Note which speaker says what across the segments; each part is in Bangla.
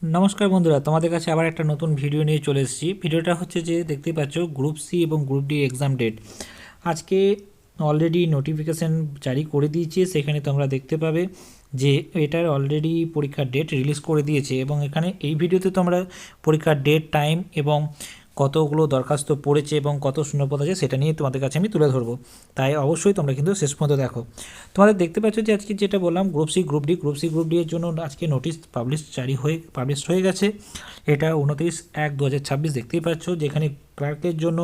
Speaker 1: নমস্কার বন্ধুরা, তোমাদের কাছে আবার একটা নতুন ভিডিও নিয়ে চলে এসেছি। ভিডিওটা হচ্ছে যে দেখতেই পাচ্ছ, গ্রুপ সি এবং গ্রুপ ডি এক্সাম ডেট আজকে অলরেডি নোটিফিকেশান জারি করে দিয়েছে। সেখানে তোমরা দেখতে পাবে যে এটার অলরেডি পরীক্ষার ডেট রিলিজ করে দিয়েছে, এবং এখানে এই ভিডিওতে তোমরা পরীক্ষার ডেট, টাইম এবং কতগুলো দরখাস্ত পড়েছে এবং কত শূন্যপদ আছে সেটা নিয়ে তোমাদের কাছে আমি তুলে ধরবো। তাই অবশ্যই তোমরা কিন্তু শেষ পর্যন্ত দেখো। তোমাদের দেখতে পাচ্ছ যে আজকে যেটা বললাম, গ্রুপ সি গ্রুপ ডি এর জন্য আজকে নোটিশ পাবলিশ হয়ে গেছে। এটা 29/1/2026 দেখতেই পাচ্ছ, যেখানে ক্লার্কের জন্য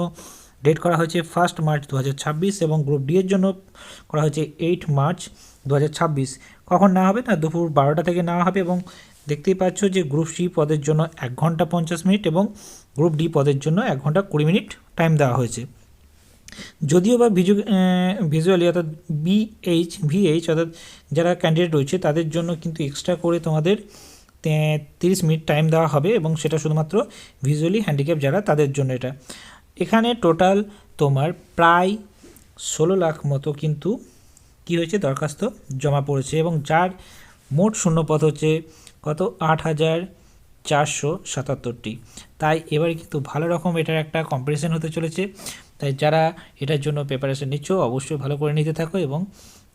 Speaker 1: ডেট করা হয়েছে 1 মার্চ 2026 এবং গ্রুপ ডি এর জন্য করা হয়েছে 8 মার্চ 2026। কখন নেওয়া হবে না, দুপুর 12টা থেকে নেওয়া হবে। এবং দেখতেই পাচ্ছ যে গ্রুপ সি পদের জন্য 1 ঘন্টা 50 মিনিট এবং গ্রুপ ডি পদের জন্য 1 ঘন্টা 20 মিনিট টাইম দেওয়া হয়েছে। যদিও বা ভিজুয়ালি অর্থাৎ ভিএইচ অর্থাৎ যারা ক্যান্ডিডেট রয়েছে তাদের জন্য কিন্তু এক্সট্রা করে তোমাদের 30 মিনিট টাইম দেওয়া হবে, এবং সেটা শুধুমাত্র ভিজুয়ালি হ্যান্ডিক্যাপ যারা তাদের জন্য। এখানে টোটাল তোমার প্রায় 16 লাখ মতো কিন্তু কি হয়েছে, দরখাস্ত জমা পড়েছে, এবং যার মোট শূন্যপদ হচ্ছে কত, 8,477টি। তাই এবারে কিন্তু ভালো রকম এটার একটা কম্পিটিশন হতে চলেছে। তাই যারা এটার জন্য প্রিপারেশন নিচ্ছ অবশ্যই ভালো করে নিতে থাকো, এবং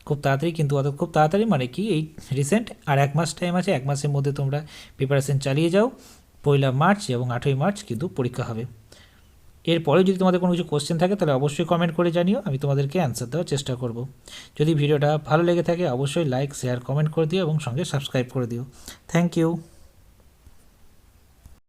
Speaker 1: খুব তাড়াতাড়ি কিন্তু খুব তাড়াতাড়ি মানে কি, এই রিসেন্ট আর 1 মাস টাইম আছে, 1 মাসের মধ্যে তোমরা প্রিপারেশন চালিয়ে যাও। 1 মার্চ এবং 8ই মার্চ কিন্তু পরীক্ষা হবে। এরপরে যদি তোমাদের কোনো কিছু কোশ্চেন থাকে তাহলে অবশ্যই কমেন্ট করে জানিও, আমি তোমাদেরকে অ্যান্সার দেওয়ার চেষ্টা করব। যদি ভিডিওটা ভালো লেগে থাকে অবশ্যই লাইক, শেয়ার, কমেন্ট করে দিও এবং সঙ্গে সাবস্ক্রাইব করে দিও। Thank you.